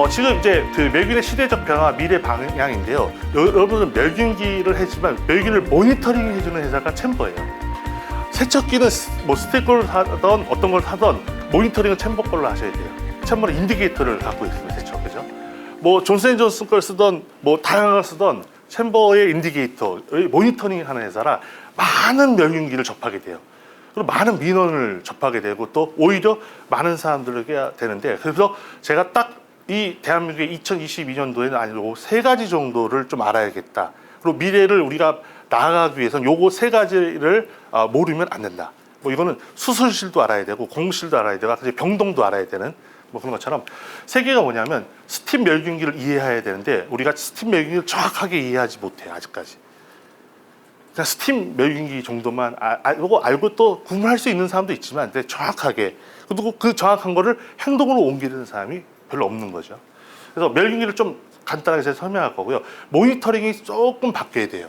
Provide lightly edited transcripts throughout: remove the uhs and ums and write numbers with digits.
지금 이제 그 멸균의 시대적 변화, 미래 방향인데요. 여러분은 멸균기를 했지만 멸균을 모니터링 해주는 회사가 챔버예요. 세척기는 뭐 스테이크를 사던 어떤 걸 사던 모니터링은 챔버 걸로 하셔야 돼요. 챔버는 인디케이터를 갖고 있습니다. 세척, 그죠? 뭐 존슨앤존슨 걸 쓰던 뭐 다양한 걸 쓰던 챔버의 인디케이터, 모니터링 하는 회사라 많은 멸균기를 접하게 돼요. 그리고 많은 민원을 접하게 되고 또 오히려 많은 사람들에게 되는데, 그래서 제가 딱 이 대한민국의 2022년도에는 아니고 3가지 정도를 좀 알아야겠다. 그리고 미래를 우리가 나아가기 위해서는 요거 3가지를 모르면 안 된다. 뭐 이거는 수술실도 알아야 되고 공실도 알아야 되고 병동도 알아야 되는 뭐 그런 것처럼 3개가 뭐냐면 스팀 멸균기를 이해해야 되는데 우리가 스팀 멸균기를 정확하게 이해하지 못해요. 아직까지. 그냥 스팀 멸균기 정도만 알고 또 구분할 수 있는 사람도 있지만 근데 정확하게, 그리고 그 정확한 거를 행동으로 옮기는 사람이 별로 없는 거죠. 그래서 멸균기를 좀 간단하게 제가 설명할 거고요. 모니터링이 조금 바뀌어야 돼요.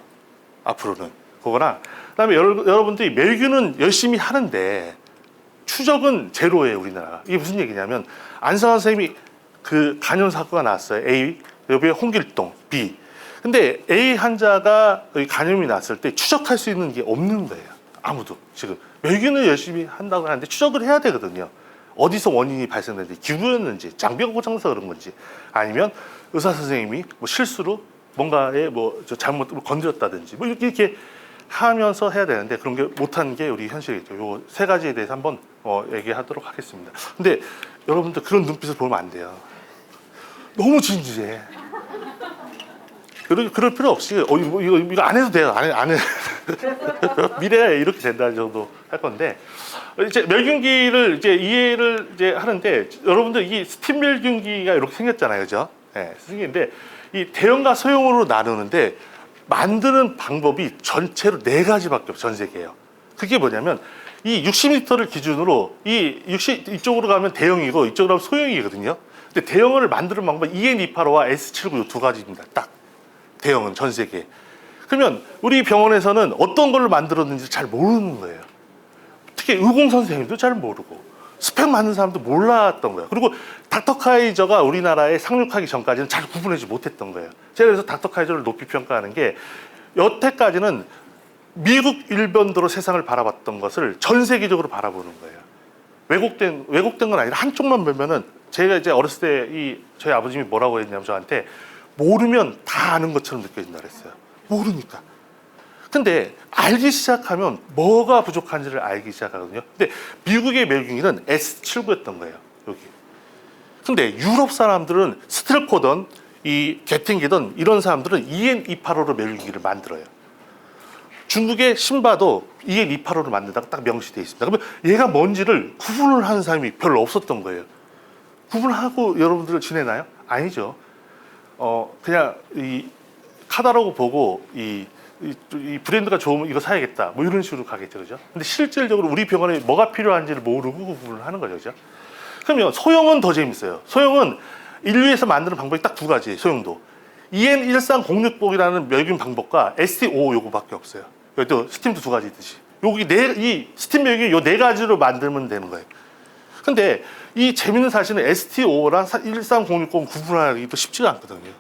앞으로는. 그거랑 그다음에 여러분들이 멸균은 열심히 하는데 추적은 제로예요. 우리나라가. 이게 무슨 얘기냐면 안성환 선생님이 그 간염 사고가 나왔어요. A, 여기에 홍길동, B. 근데 A 환자가 간염이 났을 때 추적할 수 있는 게 없는 거예요. 아무도. 지금 멸균을 열심히 한다고 하는데 추적을 해야 되거든요. 어디서 원인이 발생됐는지, 기부였는지, 장비가 고장나서 그런 건지, 아니면 의사 선생님이 뭐 실수로 뭔가에 뭐 잘못 건드렸다든지 뭐 이렇게 하면서 해야 되는데 그런 게 못하는 게 우리 현실이죠. 요 3가지에 대해서 한번 얘기하도록 하겠습니다. 근데 여러분들 그런 눈빛을 보면 안 돼요. 너무 진지해. 그럴 필요 없이 이거 안 해도 돼요. 안 해. 미래에 이렇게 된다는 정도 할 건데, 이제 멸균기를 이제 이해를 이제 하는데 여러분들 이 스팀 멸균기가 이렇게 생겼잖아요, 그죠? 네, 생겼는데 이 대형과 소형으로 나누는데 만드는 방법이 전체로 4가지밖에 없어요. 전 세계에요. 그게 뭐냐면 이 60리터를 기준으로 이쪽으로 가면 대형이고 이쪽으로 가면 소형이거든요. 근데 대형을 만드는 방법은 EN285와 S79 이 2가지입니다. 딱 대형은 전 세계에. 그러면 우리 병원에서는 어떤 걸로 만들었는지 잘 모르는 거예요. 특히 의공 선생님도 잘 모르고 스펙 맞는 사람도 몰랐던 거예요. 그리고 닥터카이저가 우리나라에 상륙하기 전까지는 잘 구분하지 못했던 거예요. 제가 그래서 닥터카이저를 높이 평가하는 게 여태까지는 미국 일변도로 세상을 바라봤던 것을 전 세계적으로 바라보는 거예요. 왜곡된 건 아니라 한쪽만 보면은, 제가 이제 어렸을 때 저희 아버님이 뭐라고 했냐면 저한테 모르면 다 아는 것처럼 느껴진다 그랬어요. 모르니까. 근데 알기 시작하면 뭐가 부족한지를 알기 시작하거든요. 근데 미국의 멸균기는 S79였던 거예요. 여기. 근데 유럽 사람들은 스텔코든 이 게팅기든 이런 사람들은 EN285로 멸균기를 만들어요. 중국의 신바도 EN285로 만든다고 딱 명시되어 있습니다. 그러면 얘가 뭔지를 구분을 하는 사람이 별로 없었던 거예요. 구분하고 여러분들 지내나요? 아니죠. 그냥 이 카달로그 보고 이 브랜드가 좋으면 이거 사야겠다 뭐 이런 식으로 가겠죠, 그죠? 근데 실질적으로 우리 병원에 뭐가 필요한지를 모르고 구분을 하는 거죠, 그죠? 그러면 소형은 더 재밌어요. 소형은 인류에서 만드는 방법이 딱 2가지. 소형도 EN1306복이라는 멸균 방법과 ST5 요거밖에 없어요. 여기도 스팀도 2가지 있듯이 여기 이 스팀 멸균 요 4가지로 만들면 되는 거예요. 근데 이 재밌는 사실은 ST5랑 13060 구분하기도 쉽지가 않거든요.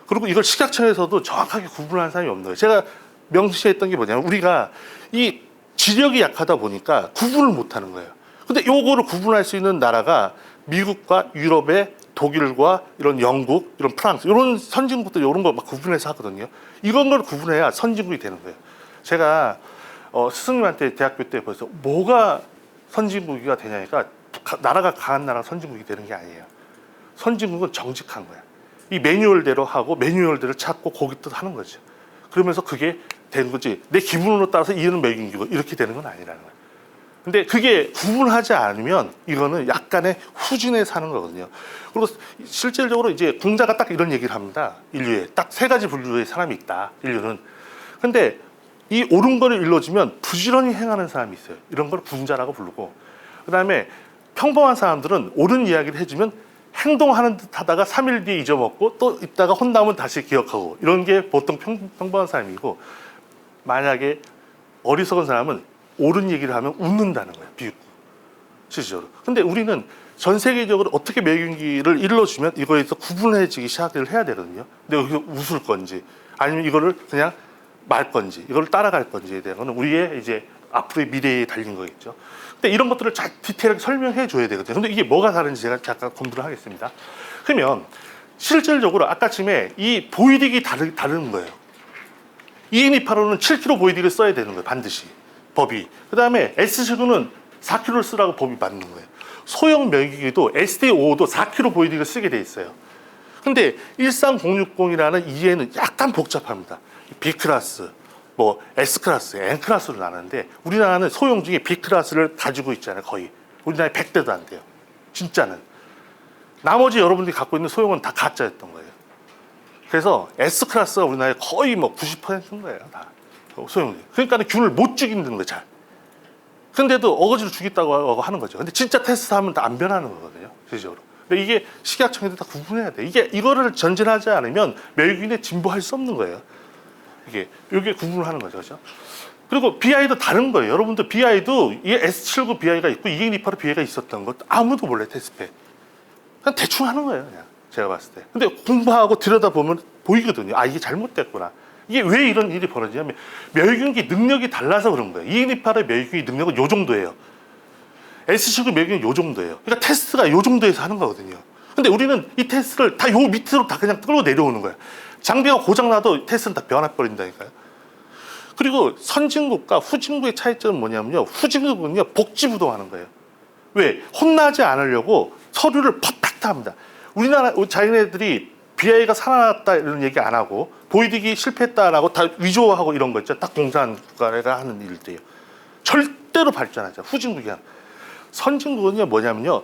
그리고 이걸 식약청에서도 정확하게 구분하는 사람이 없는 거예요. 제가 명시했던 게 뭐냐면 우리가 이 지력이 약하다 보니까 구분을 못하는 거예요. 근데 요거를 구분할 수 있는 나라가 미국과 유럽의 독일과 이런 영국, 이런 프랑스, 이런 선진국들 이런 거 막 구분해서 하거든요. 이런 걸 구분해야 선진국이 되는 거예요. 제가 스승님한테 대학교 때 벌써 뭐가 선진국이가 되냐니까 나라가 강한 나라가 선진국이 되는 게 아니에요. 선진국은 정직한 거야. 이 매뉴얼대로 하고 매뉴얼대로 찾고 거기 뜻 하는 거죠. 그러면서 그게 되는 거지. 내 기분으로 따라서 이런 멸균기고 이렇게 되는 건 아니라는 거예요. 근데 그게 구분하지 않으면 이거는 약간의 후진에 사는 거거든요. 그리고 실질적으로 이제 공자가 딱 이런 얘기를 합니다. 인류에 딱 3가지 분류의 사람이 있다. 인류는. 근데 이 옳은 거를 일러주면 부지런히 행하는 사람이 있어요. 이런 걸 군자라고 부르고, 그 다음에 평범한 사람들은 옳은 이야기를 해주면 행동하는 듯 하다가 3일 뒤에 잊어먹고 또 있다가 혼나면 다시 기억하고, 이런 게 보통 평범한 사람이고, 만약에 어리석은 사람은 옳은 얘기를 하면 웃는다는 거예요. 비웃고 실질적으로. 근데 우리는 전 세계적으로 어떻게 멸균기를 일러주면 이거에서 구분해지기 시작을 해야 되거든요. 근데 여기서 웃을 건지 아니면 이거를 그냥 말 건지 이걸 따라갈 건지에 대한 거는 우리의 이제 앞으로의 미래에 달린 거겠죠. 근데 이런 것들을 잘 디테일하게 설명해 줘야 되거든요. 근데 이게 뭐가 다른지 제가 잠깐 검토를 하겠습니다. 그러면 실질적으로 아까쯤에 이 보이딕이 다른 거예요. EN285는 7kg 보이딕을 써야 되는 거예요. 반드시 법이. 그 다음에 S19는 4kg를 쓰라고 법이 맞는 거예요. 소형 멸균기도 SD55도 4kg 보이딕을 쓰게 돼 있어요. 근데 13060이라는 EN은 약간 복잡합니다. B클래스, 뭐 S클래스, N클래스로 나누는데 우리나라는 소형 중에 B클래스를 가지고 있잖아요. 거의. 우리나라에 100대도 안 돼요. 진짜는. 나머지 여러분들이 갖고 있는 소형은 다 가짜였던 거예요. 그래서 S클래스가 우리나라에 거의 뭐 90%인 거예요. 다 소형이. 그러니까 균을 못 죽이는 거예요. 잘. 근데도 어거지로 죽였다고 하는 거죠. 근데 진짜 테스트하면 다 안 변하는 거거든요. 실질적으로. 근데 이게 식약청에도 다 구분해야 돼. 이거를 전진하지 않으면 멸균에 진보할 수 없는 거예요. 이게 구분을 하는 거죠. 그렇죠? 그리고 BI도 다른 거예요. 여러분들 BI도 이게 S79 BI가 있고 EN285 BI가 있었던 것 아무도 몰라요. 테스트에. 그냥 대충 하는 거예요. 그냥 제가 봤을 때. 근데 공부하고 들여다보면 보이거든요. 아, 이게 잘못됐구나. 이게 왜 이런 일이 벌어지냐면 멸균기 능력이 달라서 그런 거예요. EN285의 멸균기 능력은 요 정도예요. S79 멸균이 요 정도예요. 그러니까 테스트가 요 정도에서 하는 거거든요. 근데 우리는 이 테스트를 다 요 밑으로 다 그냥 끌고 내려오는 거예요. 장비가 고장나도 테스트는 다 변화버린다니까요. 그리고 선진국과 후진국의 차이점은 뭐냐면요. 후진국은요, 복지부동하는 거예요. 왜? 혼나지 않으려고 서류를 퍼펙트 합니다. 우리나라 자기네들이 BI가 살아났다 이런 얘기 안 하고 보이딕이 실패했다라고 다 위조하고 이런 거 있죠. 딱 공산 국가가 하는 일들이에요. 절대로 발전하죠. 후진국이 하는. 선진국은요 뭐냐면요.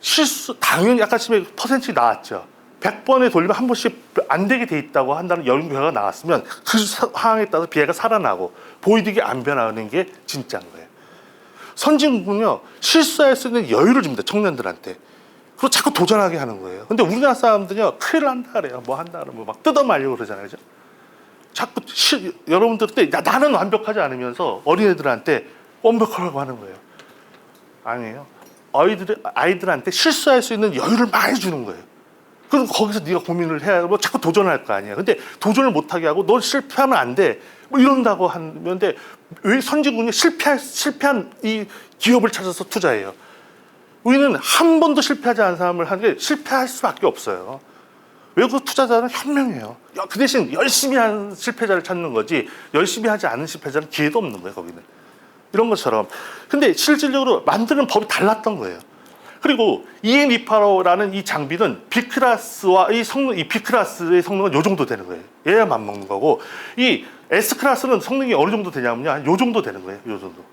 실수 당연히 아까 전에 퍼센트가 나왔죠. 100번에 돌리면 한 번씩 안 되게 돼 있다고 한다는 연구 결과가 나왔으면 그 상황에 따라서 BI가 살아나고 보이딕이 안 변하는 게 진짜인 거예요. 선진국은요 실수할 수 있는 여유를 줍니다. 청년들한테. 그리고 자꾸 도전하게 하는 거예요. 근데 우리나라 사람들은요 큰일 난다 그래요. 뭐 한다 그러면 막 뜯어말리고 그러잖아요. 그죠? 자꾸 여러분들 때 나는 완벽하지 않으면서 어린애들한테 완벽하라고 하는 거예요. 아니에요. 아이들한테 실수할 수 있는 여유를 많이 주는 거예요. 그럼 거기서 네가 고민을 해야 뭐 자꾸 도전할 거 아니야. 근데 도전을 못하게 하고 너 실패하면 안 돼. 뭐 이런다고 하는데 왜 선진국이 실패한 이 기업을 찾아서 투자해요. 우리는 한 번도 실패하지 않은 사람을 하는 게 실패할 수밖에 없어요. 외국 투자자는 현명해요. 그 대신 열심히 한 실패자를 찾는 거지 열심히 하지 않은 실패자는 기회도 없는 거예요. 거기는. 이런 것처럼. 근데 실질적으로 만드는 법이 달랐던 거예요. 그리고 EN285라는 이 장비는 B클래스와 이 B클래스의 성능은 요 정도 되는 거예요. 얘야 맞먹는 거고 이 S클래스는 성능이 어느 정도 되냐면요. 요 정도 되는 거예요. 요 정도.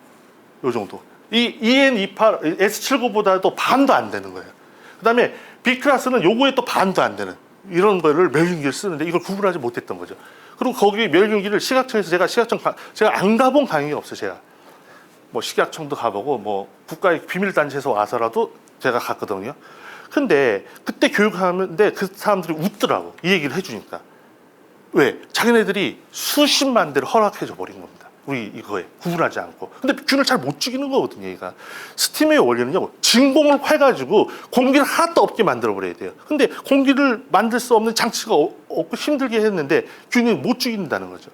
요 정도. 이 EN285, S79보다도 반도 안 되는 거예요. 그 다음에 B클래스는 요거에 또 반도 안 되는 이런 거를 멸균기를 쓰는데 이걸 구분하지 못했던 거죠. 그리고 거기 멸균기를 식약청에서 제가 안 가본 강의가 없어요. 제가. 뭐 식약청도 가보고 뭐 국가의 비밀단체에서 와서라도 제가 갔거든요. 근데 그때 교육하는데 그 사람들이 웃더라고. 이 얘기를 해주니까. 왜? 자기네들이 수십만 대를 허락해줘 버린 겁니다. 우리 이거에 구분하지 않고. 근데 균을 잘 못 죽이는 거거든요. 얘가. 스팀의 원리는요. 진공을 해가지고 공기를 하나도 없게 만들어 버려야 돼요. 근데 공기를 만들 수 없는 장치가 없고 힘들게 했는데 균이 못 죽인다는 거죠.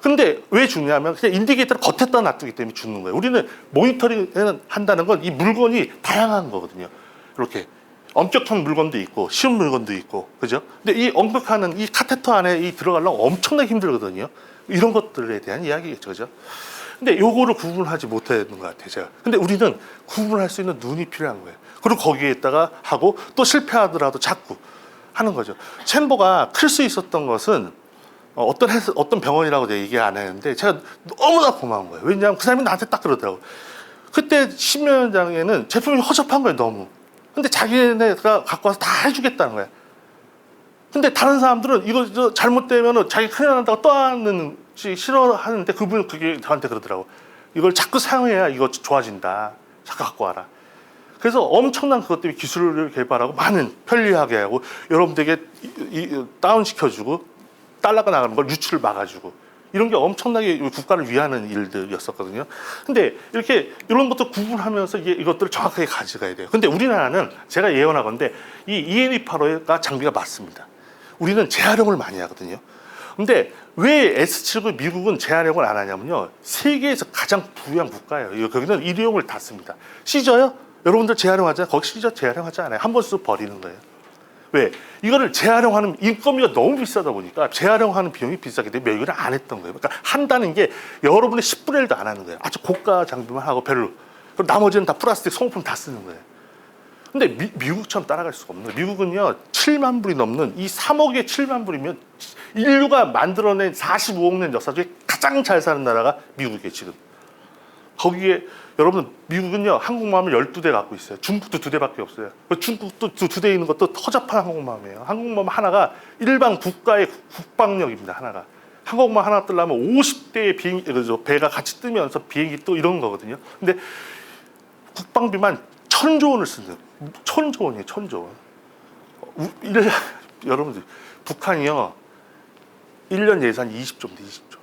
근데 왜 죽냐면 그냥 인디게이터를 겉에다 놔두기 때문에 죽는 거예요. 우리는 모니터링 한다는 건 이 물건이 다양한 거거든요. 이렇게 엄격한 물건도 있고 쉬운 물건도 있고, 그죠? 근데 이 엄격한 이 카테터 안에 들어가려면 엄청나게 힘들거든요. 이런 것들에 대한 이야기겠죠, 그죠? 근데 요거를 구분하지 못하는 것 같아요, 제가. 근데 우리는 구분할 수 있는 눈이 필요한 거예요. 그리고 거기에다가 하고 또 실패하더라도 자꾸 하는 거죠. 챔버가 클 수 있었던 것은 어떤 병원이라고 내가 얘기 안 했는데 제가 너무나 고마운 거예요. 왜냐하면 그 사람이 나한테 딱 그러더라고. 그때 심의위원장에는 제품이 허접한 거예요, 너무. 근데 자기네가 갖고 와서 다 해주겠다는 거야. 근데 다른 사람들은 이거 잘못되면 자기 큰일 난다고 떠안는지 싫어하는데 그분은 그게 저한테 그러더라고. 이걸 자꾸 사용해야 이거 좋아진다. 자꾸 갖고 와라. 그래서 엄청난 그것 때문에 기술을 개발하고 많은 편리하게 하고 여러분들에게 다운시켜주고 달러가 나가는 걸 유출을 막아주고 이런 게 엄청나게 국가를 위하는 일들이었었거든요. 근데 이렇게 이런 것도 구분하면서 이것들을 정확하게 가져가야 돼요. 근데 우리나라는 제가 예언하건대 이 EN285가 장비가 맞습니다. 우리는 재활용을 많이 하거든요. 근데 왜 S79 미국은 재활용을 안 하냐면요. 세계에서 가장 부유한 국가예요. 거기는 일회용을 다 씁니다. 시저요? 여러분들 재활용하잖아요. 거기 시저 재활용하지 않아요. 한 번 쓰고 버리는 거예요. 왜? 이거를 재활용하는 인건비가 너무 비싸다 보니까 재활용하는 비용이 비싸기 때문에 매입을 안 했던 거예요. 그러니까 한다는 게 여러분의 10분의 1도 안 하는 거예요. 아주 고가 장비만 하고 별로. 그럼 나머지는 다 플라스틱 소모품 다 쓰는 거예요. 근데 미국처럼 따라갈 수가 없는 거예요. 미국은요 7만 불이 넘는 이 3억에 7만 불이면 인류가 만들어낸 45억 년 역사 중에 가장 잘 사는 나라가 미국이에요 지금. 거기에 여러분 미국은요 항공모함을 12대 갖고 있어요. 중국도 2대밖에 없어요. 중국도 2대 있는 것도 허접한 항공모함이에요. 항공모함 하나가 일반 국가의 국방력입니다. 하나가. 항공모함 하나 뜨려면 50대의 배가 같이 뜨면서 비행기 또 이런 거거든요. 근데 국방비만 1,000조 원을 쓰는 거예요. 1,000조 원이에요. 1,000조 원. 여러분들 북한이요 1년 예산 20조입니다. 20조.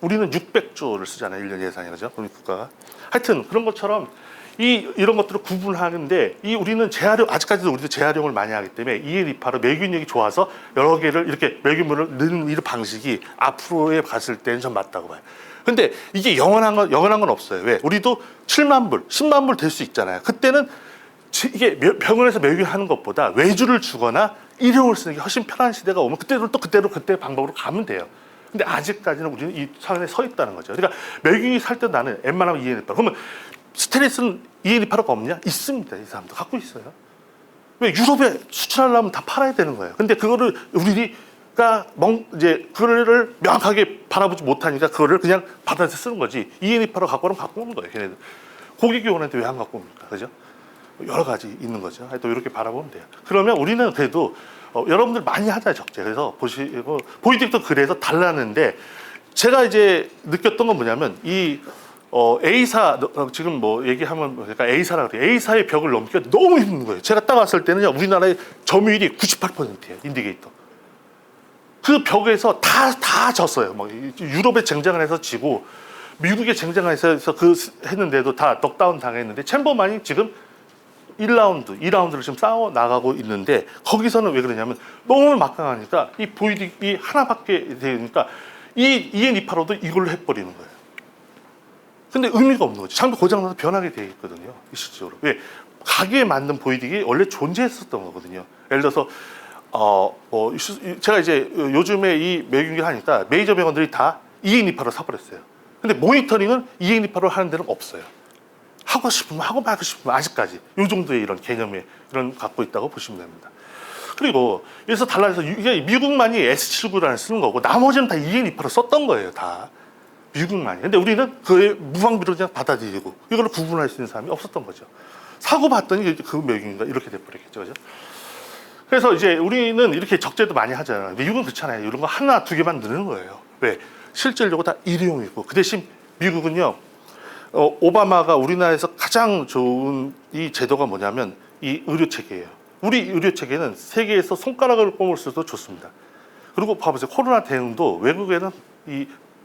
우리는 600조를 쓰잖아요. 1년 예산이 그죠? 그럼 국가가. 하여튼 그런 것처럼 이런 것들을 구분하는데 우리는 재활용 아직까지도 우리도 재활용을 많이 하기 때문에 EN285 매균력이 좋아서 여러 개를 이렇게 매균물을 넣는 이런 방식이 앞으로에 갔을 때는 전 맞다고 봐요. 근데 이게 영원한 건 없어요. 왜? 우리도 7만 불, 10만 불 될 수 있잖아요. 그때는 이게 병원에서 매균하는 것보다 외주를 주거나 일용을 쓰는 게 훨씬 편한 시대가 오면 그때로 그때 방법으로 가면 돼요. 근데 아직까지는 우리는 이 상황에 서 있다는 거죠. 그러니까 매균이 살 때 나는 웬만하면 EN285. 그러면 스테레스는 EN285가 없냐? 있습니다. 이 사람도 갖고 있어요. 왜? 유럽에 수출하려면 다 팔아야 되는 거예요. 근데 그거를 우리가 이제 그거를 명확하게 바라보지 못하니까 그거를 그냥 받아서 쓰는 거지. EN285 갖고 오는 거예요. 걔네들. 고객이 오는데 왜 안 갖고 옵니까? 그죠? 여러 가지 있는 거죠. 또 이렇게 바라보면 돼요. 그러면 우리는 그래도 여러분들 많이 하잖아요, 적재. 그래서 보시고 보이직도 그래서 달라는데 제가 이제 느꼈던 건 뭐냐면 A사 지금 뭐 얘기하면 그러니까 A사라 그래요. A사의 벽을 넘기가 너무 힘든 거예요. 제가 딱 왔을 때는요, 우리나라의 점유율이 98%예요. 인디게이터. 그 벽에서 다 졌어요. 뭐 유럽에 쟁장을 해서 지고 미국에 쟁장을 해서 했는데도 다 넉다운 당했는데 챔버만이 지금 1라운드, 2라운드를 지금 싸워 나가고 있는데 거기서는 왜 그러냐면 너무 막강하니까 이 보이딩이 하나밖에 되니까 이 EN285도 이걸로 해버리는 거예요. 근데 의미가 없는 거죠. 장비 고장나서 변하게 돼 있거든요. 실질적으로. 왜? 가게에 맞는 보이딩이 원래 존재했었던 거거든요. 예를 들어서 제가 이제 요즘에 이 매균기를 하니까 메이저 병원들이 다 EN285를 사버렸어요. 근데 모니터링은 EN285를 하는 데는 없어요. 하고 싶으면 하고 말고 싶으면 아직까지 이 정도의 이런 개념에 이런 갖고 있다고 보시면 됩니다. 그리고 여기서 달라져서 이게 미국만이 S79라는 쓰는 거고 나머지는 다 EN285를 썼던 거예요. 다 미국만이. 근데 우리는 그의 무방비로 그냥 받아들이고 이걸 구분할 수 있는 사람이 없었던 거죠. 사고 봤더니 그 매균인가 이렇게 돼버렸겠죠, 그죠? 그래서 이제 우리는 이렇게 적재도 많이 하잖아요. 미국은 그렇잖아요. 이런 거 하나 두 개만 넣는 거예요. 왜? 실질적으로 다 일회용이고 그 대신 미국은요. 오바마가 우리나라에서 가장 좋은 이 제도가 뭐냐면 이 의료 체계예요. 우리 의료 체계는 세계에서 손가락을 꼽을 수도 좋습니다. 그리고 봐보세요. 코로나 대응도 외국에는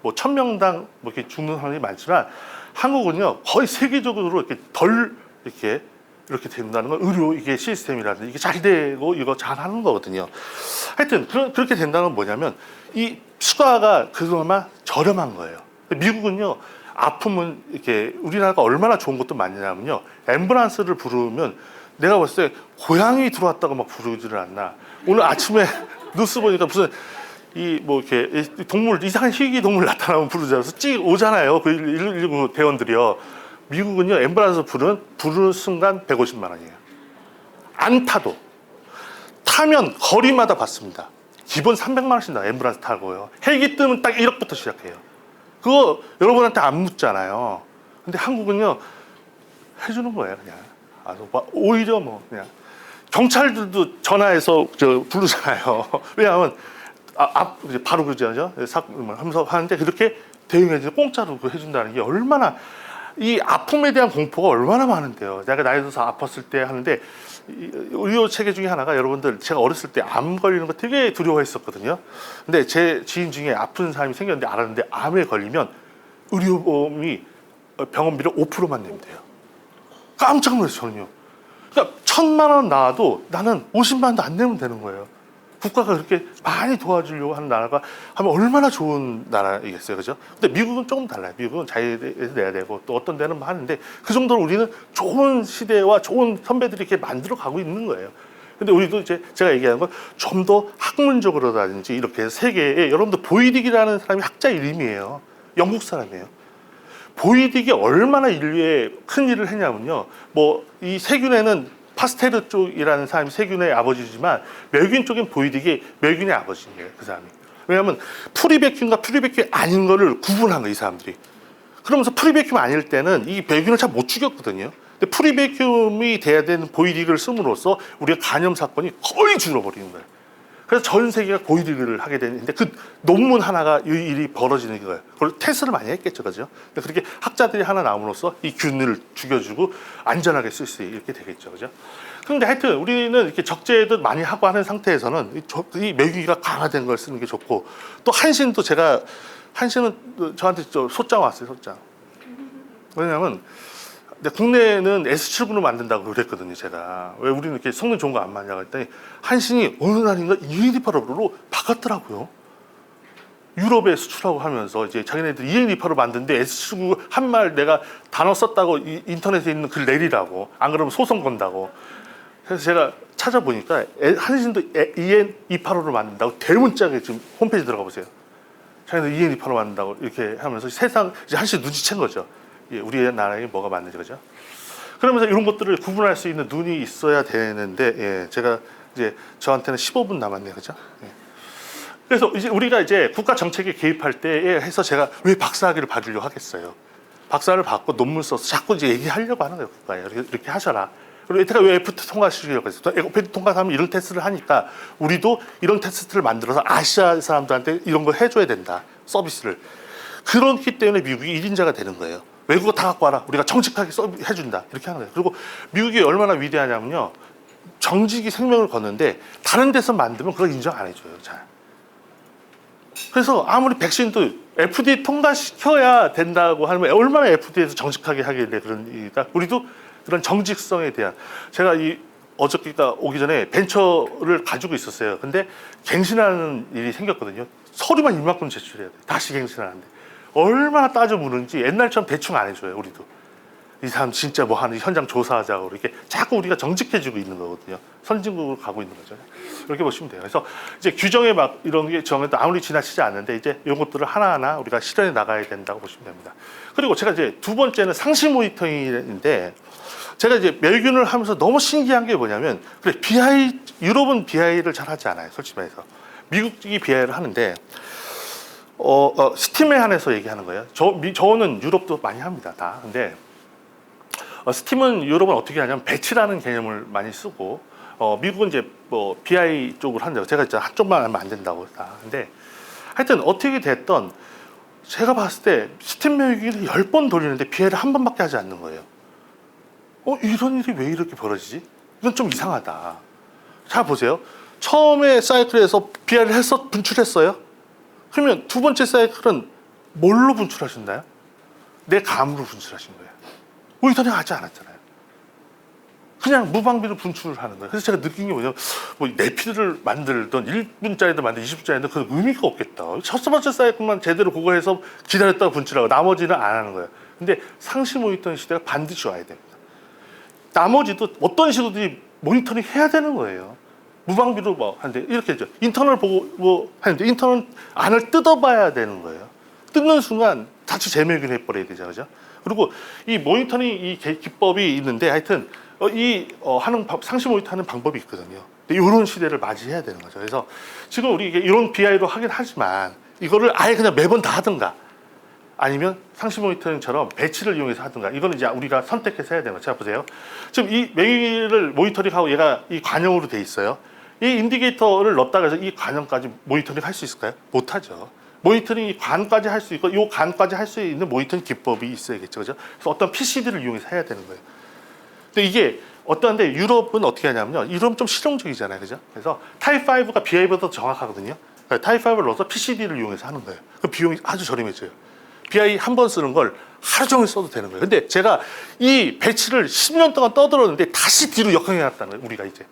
뭐 1,000명당 뭐 이렇게 죽는 사람이 많지만 한국은요 거의 세계적으로 이렇게 덜 이렇게 된다는 건 의료 이게 시스템이라든지 이게 잘 되고 이거 잘 하는 거거든요. 하여튼 그렇게 된다는 건 뭐냐면 이 수가가 그나마 저렴한 거예요. 미국은요. 아프면 이렇게 우리나라가 얼마나 좋은 것도 많냐면요. 앰뷸런스를 부르면 내가 봤을 때 고양이 들어왔다고 막 부르지를 않나. 오늘 아침에 뉴스 보니까 무슨 뭐 이렇게 동물 이상한 희귀 동물 나타나면 부르잖아요. 찍 오잖아요. 그 119 대원들이요. 미국은요 앰뷸런스 부르는 순간 150만 원이에요. 안 타도 타면 거리마다 받습니다. 기본 300만 원씩 나 앰뷸런스 타고요. 헬기 뜨면 딱 1억부터 시작해요. 그거 여러분한테 안 묻잖아요. 근데 한국은요 해주는 거예요 그냥. 오히려 뭐 그냥 경찰들도 전화해서 부르잖아요. 왜냐하면 이제 바로 그러죠. 하면서 하는데 그렇게 대응해서 공짜로 해준다는 게 얼마나 이 아픔에 대한 공포가 얼마나 많은데요. 내가 나이 들어서 아팠을 때 하는데 의료 체계 중에 하나가 여러분들 제가 어렸을 때 암 걸리는 거 되게 두려워했었거든요. 근데 제 지인 중에 아픈 사람이 생겼는데 알았는데 암에 걸리면 의료보험이 병원비를 5%만 내면 돼요. 깜짝 놀랐어요, 저는요. 그러니까 1,000만 원 나와도 나는 50만 원도 안 내면 되는 거예요. 국가가 그렇게 많이 도와주려고 하는 나라가 하면 얼마나 좋은 나라이겠어요, 그죠? 근데 미국은 조금 달라요. 미국은 자유에서 내야 되고 또 어떤 데는 하는데 그 정도로 우리는 좋은 시대와 좋은 선배들이 이렇게 만들어 가고 있는 거예요. 근데 우리도 이제 제가 얘기하는 건 좀 더 학문적으로라든지 이렇게 해서 세계에 여러분들 보이딕이라는 사람이 학자 이름이에요. 영국 사람이에요. 보이딕이 얼마나 인류에 큰 일을 했냐면요. 뭐 이 세균에는 파스테르 쪽이라는 사람이 세균의 아버지지만 멸균 쪽엔 보이딕이 멸균의 아버지예요. 그 사람이. 왜냐하면 프리베큐움과 프리베큐움이 아닌 거를 구분한 거예요. 이 사람들이. 그러면서 프리베큐움 아닐 때는 이 멸균을 잘 못 죽였거든요. 근데 프리베큐움이 돼야 되는 보이딕을 씀으로써 우리가 간염 사건이 거의 줄어버리는 거예요. 그래서 전 세계가 보이딕을 하게 되는데 그 논문 하나가 이 일이 벌어지는 거예요. 그걸 테스트를 많이 했겠죠, 그죠? 그렇게 학자들이 하나 나옴으로써 이 균을 죽여주고 안전하게 쓸 수 있게 되겠죠, 그죠? 그런데 하여튼 우리는 이렇게 적재도 많이 하고 하는 상태에서는 이 멸균기가 강화된 걸 쓰는 게 좋고 또 한신도 한신은 저한테 소장 왔어요, 소장. 왜냐하면 국내에는 S79로 만든다고 그랬거든요, 제가. 왜 우리는 이렇게 성능 좋은 거 안 맞냐고 했더니 한신이 어느 날인가 EN28로 바꿨더라고요. 유럽에 수출하고 하면서 이제 자기네들 EN28로 만드는데 S79 한 말 내가 단어 썼다고 인터넷에 있는 글 내리라고. 안 그러면 소송 건다고. 그래서 제가 찾아보니까 한신도 EN28로 만든다고 대문짝에 지금 홈페이지 들어가 보세요. 자기네들 EN28로 만든다고 이렇게 하면서 세상 이제 한신 눈치챈 거죠. 예, 우리나라에 뭐가 맞는지, 그죠? 그러면서 이런 것들을 구분할 수 있는 눈이 있어야 되는데, 예, 제가 이제 저한테는 15분 남았네요, 그죠? 예. 그래서 이제 우리가 이제 국가 정책에 개입할 때 해서 제가 왜 박사학위를 받으려고 하겠어요? 박사를 받고 논문 써서 자꾸 이제 얘기하려고 하는 거예요, 국가에. 이렇게 하셔라. 그리고 제가 왜 FT 통과시키려고 했어요? FT 통과하면 이런 테스트를 하니까 우리도 이런 테스트를 만들어서 아시아 사람들한테 이런 거 해줘야 된다, 서비스를. 그렇기 때문에 미국이 1인자가 되는 거예요. 외국어 다 갖고 와라. 우리가 정직하게 해준다. 이렇게 하는 거예요. 그리고 미국이 얼마나 위대하냐면요. 정직이 생명을 걷는데 다른 데서 만들면 그걸 인정 안 해줘요. 잘. 그래서 아무리 백신도 FDA 통과시켜야 된다고 하면 얼마나 FDA에서 정직하게 하길래 그런 얘기가 우리도 그런 정직성에 대한 제가 이 어저께가 오기 전에 벤처를 가지고 있었어요. 근데 갱신하는 일이 생겼거든요. 서류만 이만큼 제출해야 돼. 다시 갱신하는데. 얼마나 따져 묻는지 옛날처럼 대충 안 해줘요. 우리도 이 사람 진짜 뭐 하는지 현장 조사하자고 이렇게 자꾸 우리가 정직해지고 있는 거거든요. 선진국으로 가고 있는 거죠. 이렇게 보시면 돼요. 그래서 이제 규정에 막 이런 게 정해도 아무리 지나치지 않는데 이제 이런 것들을 하나하나 우리가 실현해 나가야 된다고 보시면 됩니다. 그리고 제가 이제 두 번째는 상시 모니터링인데 제가 이제 멸균을 하면서 너무 신기한 게 뭐냐면 그래 유럽은 BI를 잘 하지 않아요. 솔직히 말해서 미국이 BI를 하는데. 스팀에 한해서 얘기하는 거예요. 저는 유럽도 많이 합니다, 다. 근데 스팀은 유럽은 어떻게 하냐면 배치라는 개념을 많이 쓰고 미국은 이제 뭐 BI 쪽으로 한다고 제가 진짜 한쪽만 하면 안 된다고 다. 근데 하여튼 어떻게 됐던 제가 봤을 때 스팀 멸균을 10번 돌리는데 BI를 한 번밖에 하지 않는 거예요. 이런 일이 왜 이렇게 벌어지지? 이건 좀 이상하다. 자 보세요. 처음에 사이클에서 BI를 분출했어요. 그러면 두 번째 사이클은 뭘로 분출하셨나요? 내 감으로 분출하신 거예요. 우리 전혀 하지 않았잖아요. 그냥 무방비로 분출을 하는 거예요. 그래서 제가 느낀 게 뭐냐면 뭐 내피드를 만들던 1분짜리도 만들든 20분짜리도 그 의미가 없겠다. 첫 번째 사이클만 제대로 그거 해서 기다렸다가 분출하고 나머지는 안 하는 거예요. 근데 상시 모니터링 시대가 반드시 와야 됩니다. 나머지도 어떤 식으로든지 모니터링 해야 되는 거예요. 무방비로 뭐 하는데 이렇게 했죠. 인터널 보고 뭐 하는데 인터널 안을 뜯어봐야 되는 거예요. 뜯는 순간 다시 재멸균 해버려야 되죠, 그죠? 그리고 이 모니터링 이 기법이 있는데 하여튼 상시 모니터 하는 방법이 있거든요. 근데 이런 시대를 맞이해야 되는 거죠. 그래서 지금 우리 이런 BI로 하긴 하지만 이거를 아예 그냥 매번 다 하든가 아니면 상시 모니터링처럼 배치를 이용해서 하든가 이거는 이제 우리가 선택해서 해야 되는 거죠. 자 보세요. 지금 이 맹위를 모니터링하고 얘가 이 관형으로 돼 있어요. 이 인디케이터를 넣었다가 해서 이 관형까지 모니터링 할 수 있을까요? 못하죠. 모니터링 이 관까지 할 수 있고 이 관까지 할 수 있는 모니터링 기법이 있어야겠죠. 그죠? 그래서 어떤 PCB를 이용해서 해야 되는 거예요. 근데 이게 어떤데 유럽은 어떻게 하냐면요. 유럽은 좀 실용적이잖아요. 그죠? 그래서 타입5가 BI보다 더 정확하거든요. 타입5를 넣어서 PCD를 이용해서 하는 거예요. 그 비용이 아주 저렴해져요. BI 한 번 쓰는 걸 하루 종일 써도 되는 거예요. 근데 제가 이 배치를 10년 동안 떠들었는데 다시 뒤로 역행해놨다는 거예요. 우리가 이제.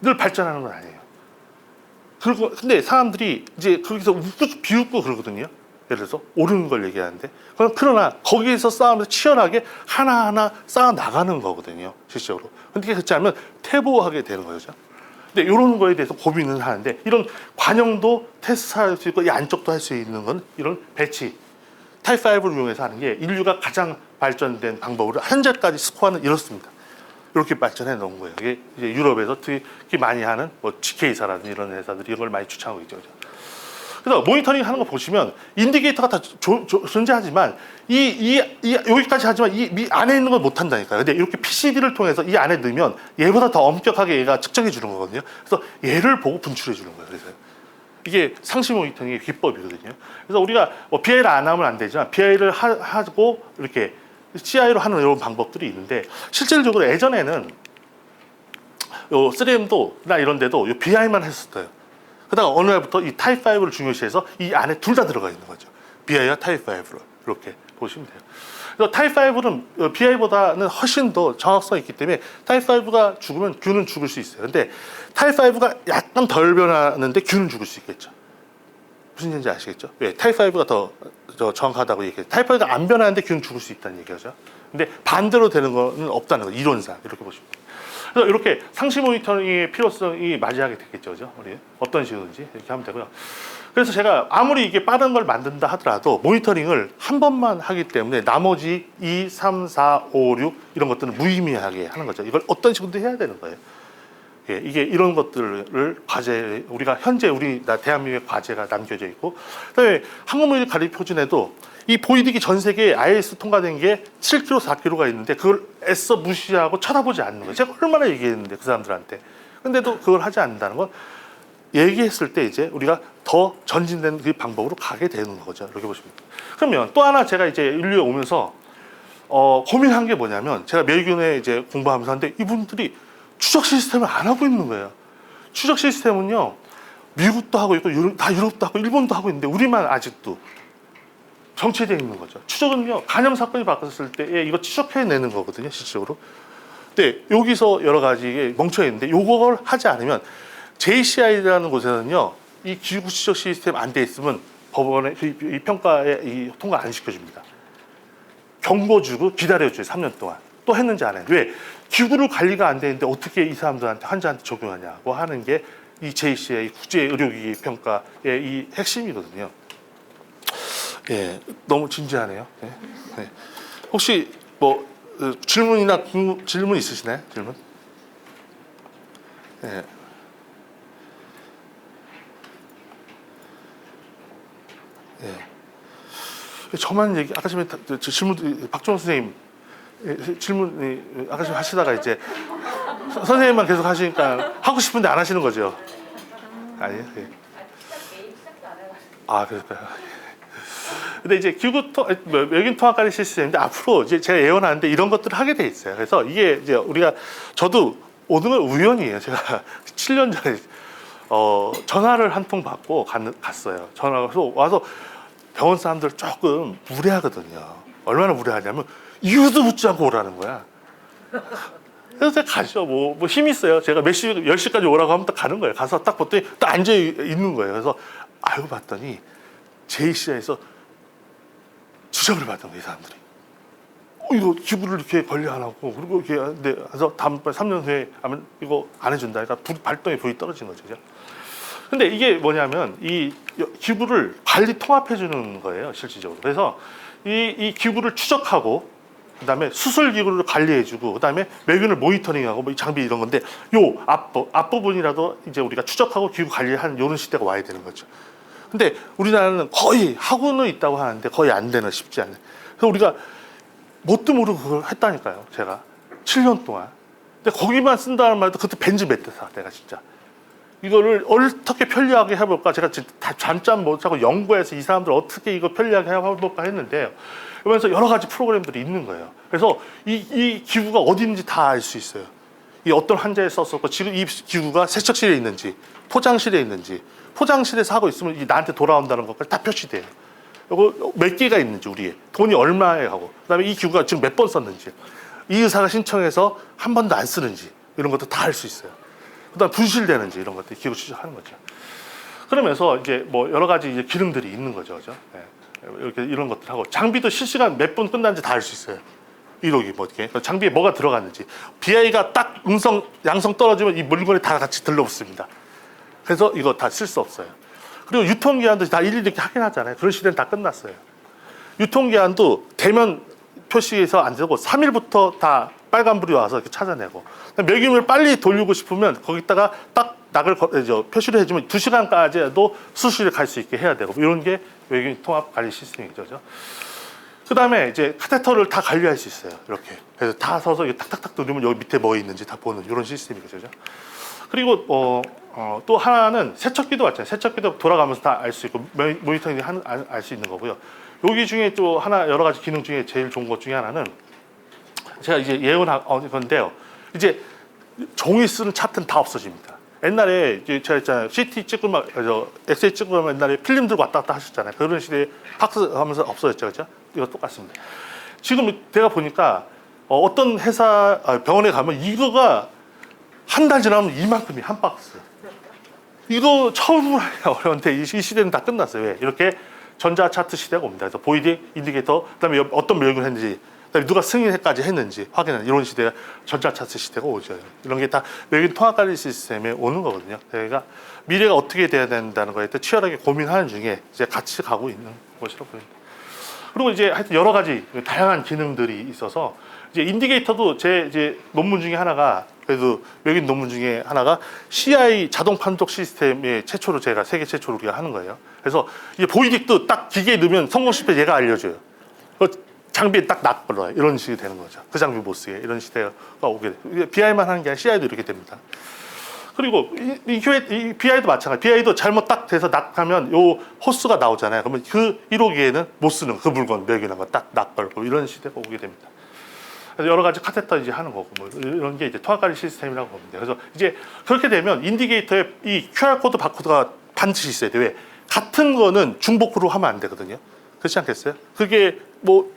늘 발전하는 건 아니에요. 그리고 근데 사람들이 이제 거기서 웃고 비웃고 그러거든요. 예를 들어서 오르는 걸 얘기하는데 그러나 거기에서 싸우면서 치열하게 하나하나 쌓아 나가는 거거든요. 실질적으로. 근데 그렇지 않으면 퇴보하게 되는 거죠. 근데 이런 거에 대해서 고민을 하는데 이런 관형도 테스트할 수 있고 이 안쪽도 할 수 있는 건 이런 배치 타입5를 이용해서 하는 게 인류가 가장 발전된 방법으로 현재까지 스코어는 이렇습니다. 이렇게 발전해 놓은 거예요. 이게 이제 유럽에서 특히 많이 하는 뭐 GK사라든지 이런 회사들이 이걸 많이 추천하고 있죠. 그래서 모니터링 하는 거 보시면 인디케이터가 다 존재하지만 여기까지 하지만 이 안에 있는 걸 못 한다니까요. 근데 이렇게 PCD를 통해서 이 안에 넣으면 얘보다 더 엄격하게 얘가 측정해 주는 거거든요. 그래서 얘를 보고 분출해 주는 거예요. 그래서 이게 상시 모니터링의 기법이거든요. 그래서 우리가 뭐 BI를 안 하면 안 되지만 BI를 하고 이렇게 CI로 하는 이런 방법들이 있는데 실질적으로 예전에는 요 3M도 나 이런 데도 요 BI만 했었어요. 그러다가 어느 날부터 이 타입5를 중요시해서 이 안에 둘 다 들어가 있는 거죠. BI와 타입5로 이렇게 보시면 돼요. 그래서 타입5는 BI보다는 훨씬 더 정확성이 있기 때문에 타입5가 죽으면 균은 죽을 수 있어요. 근데 타입5가 약간 덜 변하는데 균은 죽을 수 있겠죠. 무슨 얘기인지 아시겠죠? 왜? 타입5가 더 정확하다고 얘기해요. 타입5가 안 변하는데 균은 죽을 수 있다는 얘기죠. 근데 반대로 되는 거는 없다는 거, 이론상. 이렇게 보시면 돼요. 그래서 이렇게 상시 모니터링의 필요성이 맞이하게 되겠죠. 그죠? 우리 어떤 식으로든지 이렇게 하면 되고요. 그래서 제가 아무리 이게 빠른 걸 만든다 하더라도 모니터링을 한 번만 하기 때문에 나머지 2, 3, 4, 5, 6 이런 것들은 무의미하게 하는 거죠. 이걸 어떤 식으로든 해야 되는 거예요. 예, 이게 이런 것들을 과제 우리가 현재 우리 대한민국의 과제가 남겨져 있고 그다음에 항공모빌 가립 표준에도 이 보이드기 전 세계에 IS 통과된 게 7km, 4km가 있는데 그걸 애써 무시하고 쳐다보지 않는 거예요. 제가 얼마나 얘기했는데 그 사람들한테. 근데도 그걸 하지 않는다는 건 얘기했을 때 이제 우리가 더 전진된 그 방법으로 가게 되는 거죠. 이렇게 보시면 돼요. 그러면 또 하나 제가 이제 인류에 오면서 고민한 게 뭐냐면 제가 멸균에 이제 공부하면서 하는데 이분들이 추적 시스템을 안 하고 있는 거예요. 추적 시스템은요, 미국도 하고 있고 다 유럽도 하고 일본도 하고 있는데 우리만 아직도 정체되어 있는 거죠. 추적은요, 간염 사건이 바뀌었을 때 이거 추적해내는 거거든요, 실질적으로. 근데 여기서 여러 가지 멍청해 있는데 이걸 하지 않으면 JCI라는 곳에서는요, 이 기구 추적 시스템 안 돼 있으면 법원에 이 평가에 통과 안 시켜줍니다. 경고 주고 기다려줘요, 3년 동안. 또 했는지 안 했는지. 왜? 기구를 관리가 안 되는데 어떻게 이 사람들한테 환자한테 적용하냐고 하는 게 이 JCI 국제 의료기기 평가의 이 핵심이거든요. 예, 너무 진지하네요. 예, 네. 혹시 뭐 질문이나 질문 있으시나요? 질문? 예. 예. 저만 얘기 아까 전에 질문 박종원 선생님 질문 아까 좀 하시다가 이제 선생님만 계속 하시니까 하고 싶은데 안 하시는 거죠? 아니에요? 예. 아, 그럴까요? 근데 이제 외균 통합관리 시스템인데 앞으로 이제 제가 예언하는데 이런 것들을 하게 돼 있어요. 그래서 이게 이제 저도 오는 건 우연이에요. 제가 7년 전에 전화를 한 통 받고 갔어요. 전화가 와서 병원 사람들 조금 무례하거든요. 얼마나 무례하냐면 이유도 묻지 않고 오라는 거야. 그래서 제가 가죠. 뭐 힘이 있어요. 제가 몇 시, 10시까지 오라고 하면 딱 가는 거예요. 가서 딱 봤더니 딱 앉아 있는 거예요. 그래서 알고 봤더니 JCI에서 추적을 받던 거예요, 이 사람들이. 이거 기부를 이렇게 관리 안 하고, 그리고 이렇게 하는데, 그래서 다음번 3년 후에 하면 이거 안 해준다. 그러니까 발동의 불이 떨어지는 거죠. 그죠? 근데 이게 뭐냐면, 이 기부를 관리 통합해 주는 거예요, 실질적으로. 그래서 이 기부를 추적하고, 그 다음에 수술 기구를 관리해주고, 그 다음에 매균을 모니터링하고, 뭐 장비 이런 건데, 요 앞부분이라도 이제 우리가 추적하고 기구 관리하는 이런 시대가 와야 되는 거죠. 근데 우리나라는 거의 하고는 있다고 하는데 거의 안 되는, 쉽지 않은. 그래서 우리가 뭣도 모르고 그걸 했다니까요, 제가. 7년 동안. 근데 거기만 쓴다는 말도 그때 벤즈 맺대사, 내가 진짜. 이거를 어떻게 편리하게 해볼까? 제가 다 잠잠 못 자고 연구해서 이 사람들 어떻게 이거 편리하게 해볼까 했는데, 그러면서 여러 가지 프로그램들이 있는 거예요. 그래서 이 기구가 어디 있는지 다 알 수 있어요. 이 어떤 환자에 썼었고 지금 이 기구가 세척실에 있는지 포장실에 있는지 포장실에서 하고 있으면 이 나한테 돌아온다는 것까지 다 표시돼요. 이거 몇 개가 있는지 우리의 돈이 얼마에 하고 그다음에 이 기구가 지금 몇 번 썼는지 이 의사가 신청해서 한 번도 안 쓰는지 이런 것도 다 알 수 있어요. 그다음 분실되는지 이런 것들 기구 추적하는 거죠. 그러면서 이제 뭐 여러 가지 이제 기능들이 있는 거죠, 그죠? 네. 이렇게 이런 것들 하고 장비도 실시간 몇 분 끝난지 다 알 수 있어요. 이러기 뭐 이렇게 장비에 뭐가 들어갔는지 BI가 딱 양성 떨어지면 이 물건이 다 같이 들러붙습니다. 그래서 이거 다 쓸 수 없어요. 그리고 유통기한도 다 일일이 이렇게 확인하잖아요. 그런 시대는 다 끝났어요. 유통기한도 대면 표시에서 안 되고 3일부터 다 빨간불이 와서 이렇게 찾아내고 매김을 빨리 돌리고 싶으면 거기다가 딱 낙을 표시를 해주면 2시간까지도 수시를 갈 수 있게 해야 되고 이런 게 매김 통합 관리 시스템이죠. 그 다음에 이제 카테터를 다 관리할 수 있어요. 이렇게. 그래서 다 서서 탁탁탁 누르면 여기 밑에 뭐 있는지 다 보는 이런 시스템이죠. 그리고 또 하나는 세척기도 마찬가지예요. 세척기도 돌아가면서 다 알 수 있고 모니터링 알 수 있는 거고요. 여기 중에 또 하나 여러 가지 기능 중에 제일 좋은 것 중에 하나는 제가 이제 예언한 건데요. 이제 종이 쓰는 차트는 다 없어집니다. 옛날에 이제 제가 있잖아요. CT 찍으면 엑스레이 찍으면 옛날에 필름 들고 왔다 갔다 하셨잖아요. 그런 시대에 팍스 하면서 없어졌죠, 그렇죠? 이거 똑같습니다. 지금 내가 보니까 어떤 회사 병원에 가면 이거가 한 달 지나면 이만큼이 한 박스. 이거 처음 하기가 어려운데 이 시대는 다 끝났어요. 왜? 이렇게 전자 차트 시대가 옵니다. 그래서 보이디 인디케이터, 그다음에 어떤 멸균을 했는지, 그다음에 누가 승인까지 했는지 확인하는 이런 시대가 전자 차트 시대가 오죠. 이런 게 다 멸균 통합 관리 시스템에 오는 거거든요. 저희가 미래가 어떻게 돼야 된다는 거에 대해 치열하게 고민하는 중에 이제 같이 가고 있는 것이라고 보입니다. 그리고 이제 하여튼 여러 가지 다양한 기능들이 있어서 이제 인디케이터도 제 이제 논문 중에 하나가 그래도 멸균 논문 중에 하나가 CI 자동 판독 시스템의 최초로 제가 세계 최초로 우리가 하는 거예요. 그래서 이제 보이딕도 딱 기계에 넣으면 성공 실패 얘가 알려줘요. 장비에 딱 놔버려요. 이런 식이 되는 거죠. 그 장비 못 쓰게 이런 시대가 오게 돼요. BI만 하는 게 아니라 CI도 이렇게 됩니다. 그리고 이 BI도 마찬가지. BI도 잘못 딱 돼서 낙하면 요 호스가 나오잖아요. 그러면 그 1호기에는 못 쓰는 그 물건 멸균한 거 딱 낙걸고 이런 시대가 오게 됩니다. 그래서 여러 가지 카테터 이제 하는 거고 뭐 이런 게 이제 통합 관리 시스템이라고 봅니다. 그래서 이제 그렇게 되면 인디게이터에 이 QR 코드 바코드가 반드시 있어야 돼요. 왜? 같은 거는 중복으로 하면 안 되거든요. 그렇지 않겠어요? 그게 뭐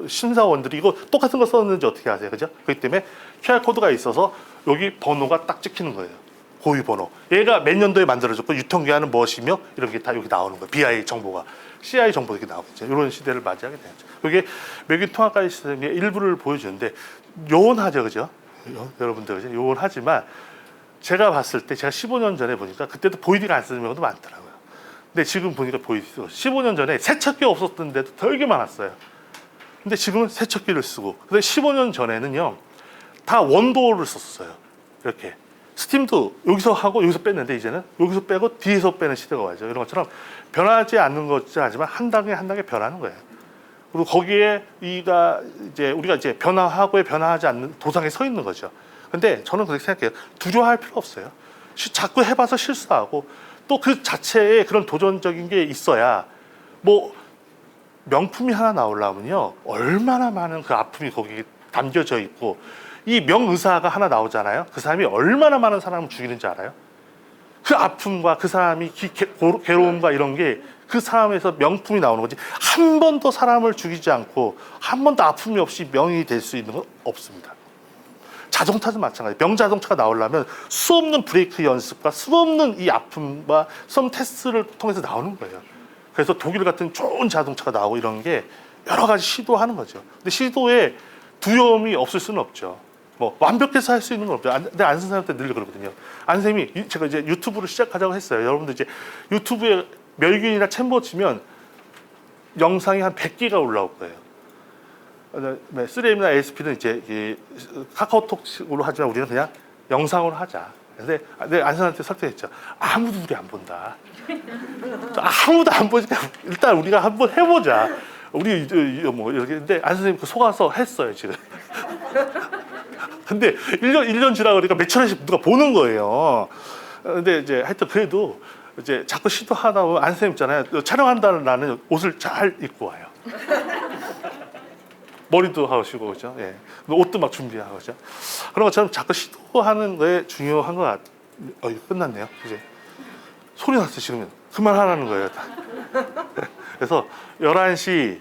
심사원들이 이거 똑같은 거 썼는지 어떻게 아세요? 그죠? 그렇기 때문에 QR 코드가 있어서 여기 번호가 딱 찍히는 거예요. 고유 번호. 얘가 몇 년도에 만들어졌고 유통기한은 무엇이며 이런 게 다 여기 나오는 거예요. BI 정보가. CI 정보 이렇게 나오겠죠. 이런 시대를 맞이하게 되죠. 이게 멸균 통합 관리 시스템의 일부를 보여주는데 요원하죠, 그죠? 여러분들 그죠? 요원하지만 제가 봤을 때 제가 15년 전에 보니까 그때도 보이디가 안 쓰는 경우도 많더라고요. 근데 지금 보니까 보이디 15년 전에 세척기 없었던 데도 되게 많았어요. 근데 지금은 세척기를 쓰고 근데 15년 전에는요 다 원도어를 썼어요. 이렇게 스팀도 여기서 하고 여기서 뺐는데 이제는 여기서 빼고 뒤에서 빼는 시대가 와죠. 이런 것처럼 변하지 않는 것이 하지만 한 단계 한 단계 변하는 거예요. 그리고 거기에 우리가 이제 변화하고 변화하지 않는 도상에 서 있는 거죠. 근데 저는 그렇게 생각해요. 두려워할 필요 없어요. 자꾸 해봐서 실수하고 또 그 자체에 그런 도전적인 게 있어야 뭐 명품이 하나 나오려면요 얼마나 많은 그 아픔이 거기에 담겨져 있고 이 명의사가 하나 나오잖아요. 그 사람이 얼마나 많은 사람을 죽이는지 알아요? 그 아픔과 그 사람이 괴로움과 이런 게 그 사람에서 명품이 나오는 거지 한 번도 사람을 죽이지 않고 한 번도 아픔이 없이 명이 될 수 있는 건 없습니다. 자동차도 마찬가지. 명자동차가 나오려면 수없는 브레이크 연습과 수없는 이 아픔과 수없는 테스트를 통해서 나오는 거예요. 그래서 독일 같은 좋은 자동차가 나오고 이런 게 여러 가지 시도하는 거죠. 근데 시도에 두려움이 없을 수는 없죠. 뭐 완벽해서 할 수 있는 건 없죠. 근데 안 쓴 사람한테 늘 그러거든요. 안 선생님이 제가 이제 유튜브를 시작하자고 했어요. 여러분들 이제 유튜브에 멸균이나 챔버 치면 영상이 한 100개가 올라올 거예요. 3M이나 ASP는 이제 카카오톡으로 하지만 우리는 그냥 영상으로 하자. 근데 내가 안선한테 설득했죠. 아무도 우리 안 본다. 아무도 안 보니까 일단 우리가 한번 해보자. 우리 뭐 이렇게 근데 안 선생님 그 속아서 했어요 지금. 근데 1년 지나고 그러니까 몇천 원씩 누가 보는 거예요. 근데 이제 하여튼 그래도 이제 자꾸 시도하다 보면 안 선생님 있잖아요. 촬영한다는 나는 옷을 잘 입고 와요. 머리도 하시고 그죠? 예. 옷도 막 준비하고 그죠? 그런 것처럼 자꾸 시도하는 거에 중요한 거 같. 이거 끝났네요. 이제 소리 났어 지금 그만하라는 거예요. 그래서 11시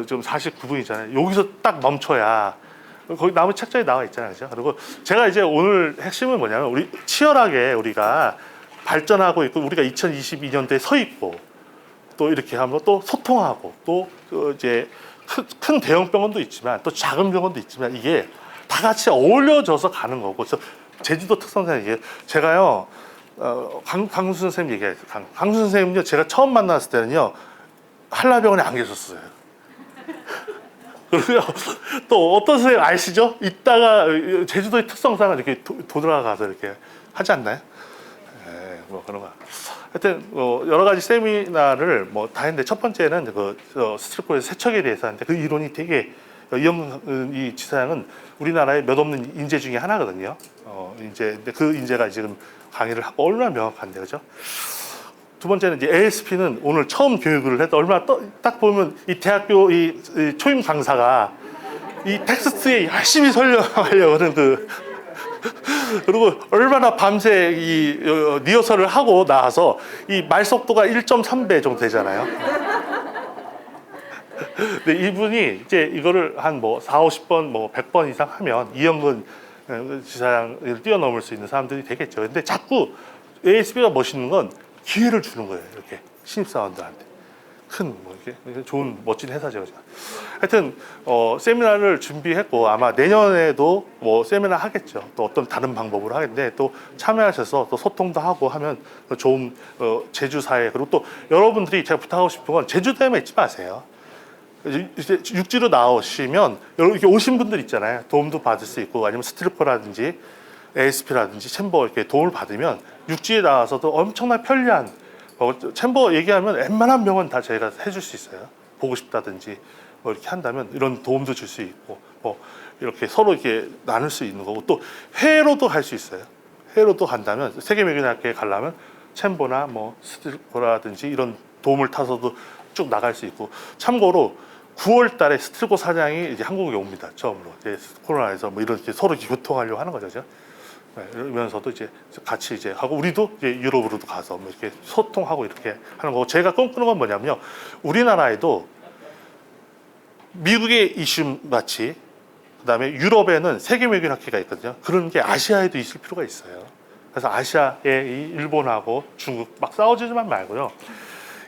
좀 49분이잖아요. 여기서 딱 멈춰야 거기 나무 책자에 나와 있잖아요. 그죠? 그리고 제가 이제 오늘 핵심은 뭐냐면 우리 치열하게 우리가 발전하고 있고 우리가 2022년도에 서 있고 또 이렇게 하면 또 소통하고 또 이제 큰 대형 병원도 있지만 또 작은 병원도 있지만 이게 다 같이 어울려져서 가는 거고 그래서 제주도 특성상 이게 제가요 강수 선생님 얘기했어요. 강수 선생님요 제가 처음 만났을 때는요 한라병원에 안 계셨어요. 그리고 또 어떤 선생님 아시죠? 이따가 제주도의 특성상은 이렇게 돌아가서 이렇게 하지 않나요? 뭐 그런 거. 하여튼 여러 가지 세미나를 뭐 다 했는데 첫 번째는 그 스트레스의 세척에 대해서 하는데 그 이론이 되게 이영이 지사장은 우리나라의 몇 없는 인재 중에 하나거든요. 근데 그 인재가 지금 강의를 하고 얼마나 명확한데 그죠? 두 번째는 이제 ASP는 오늘 처음 교육을 해도 얼마나 딱 보면 이 대학교 이 초임 강사가 이 텍스트에 열심히 설명하려고 하는 그리고 얼마나 밤새 이 리허설을 하고 나와서 이 말 속도가 1.3배 정도 되잖아요. 근데 이분이 이제 이거를 한 뭐 40~50번 뭐 100번 이상 하면 이영근 지사장을 뛰어넘을 수 있는 사람들이 되겠죠. 근데 자꾸 ASP가 멋있는 건 기회를 주는 거예요. 이렇게 신입사원들한테 큰 뭐 이렇게 좋은 멋진 회사죠. 하여튼 세미나를 준비했고 아마 내년에도 뭐 세미나 하겠죠. 또 어떤 다른 방법으로 하겠는데 또 참여하셔서 또 소통도 하고 하면 좋은 제주 사회 그리고 또 여러분들이 제가 부탁하고 싶은 건 제주도에만 있지 마세요. 이제 육지로 나오시면 이렇게 오신 분들 있잖아요. 도움도 받을 수 있고 아니면 스트리퍼라든지 ASP라든지 챔버 이렇게 도움을 받으면 육지에 나와서도 엄청나게 편리한 챔버 얘기하면 웬만한 병원 다 저희가 해줄 수 있어요. 보고 싶다든지 뭐 이렇게 한다면 이런 도움도 줄 수 있고 뭐 이렇게 서로 이렇게 나눌 수 있는 거고 또 회로도 할 수 있어요. 회로도 간다면 세계명인학회에 가려면 챔버나 뭐 스트리퍼라든지 이런 도움을 타서도 쭉 나갈 수 있고 참고로 9월 달에 스트리퍼 사장이 이제 한국에 옵니다. 처음으로 이제 코로나에서 뭐 이렇게 서로 교통하려고 하는 거죠. 네, 이러면서도 이제 같이 이제 하고 우리도 이제 유럽으로도 가서 뭐 이렇게 소통하고 이렇게 하는 거고 제가 꿈꾸는 건 뭐냐면요. 우리나라에도 미국의 이슈 마치 그다음에 유럽에는 세계명인학회가 있거든요. 그런 게 아시아에도 있을 필요가 있어요. 그래서 아시아에 이 일본하고 중국 막 싸우지만 말고요.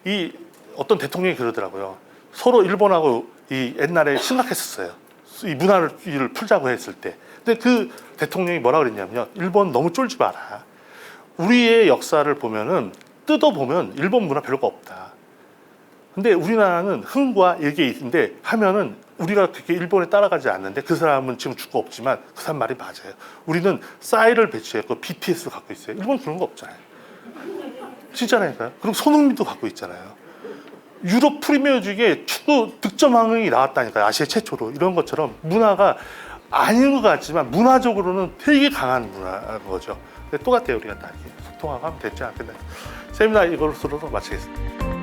이 어떤 대통령이 그러더라고요. 서로 일본하고 이 옛날에 심각했었어요. 이 문화를 풀자고 했을 때. 근데 그 대통령이 뭐라 그랬냐면요. 일본 너무 쫄지 마라. 우리의 역사를 보면은 뜯어보면 일본 문화 별거 없다. 근데 우리나라는 흥과 이게 있는데 하면은 우리가 그렇게 일본에 따라가지 않는데 그 사람은 지금 죽고 없지만 그 사람 말이 맞아요. 우리는 쌀을 배치했고 BTS를 갖고 있어요. 일본 그런 거 없잖아요. 진짜라니까요. 그리고 손흥민도 갖고 있잖아요. 유럽 프리미어 중에 축구 득점왕이 나왔다니까요. 아시아 최초로. 이런 것처럼 문화가 아닌 것 같지만 문화적으로는 되게 강한 문화인 거죠. 근데 똑같아요. 우리가 다 이렇게 소통하고 하면 됐지 않겠나. 세미나 이걸로도 마치겠습니다.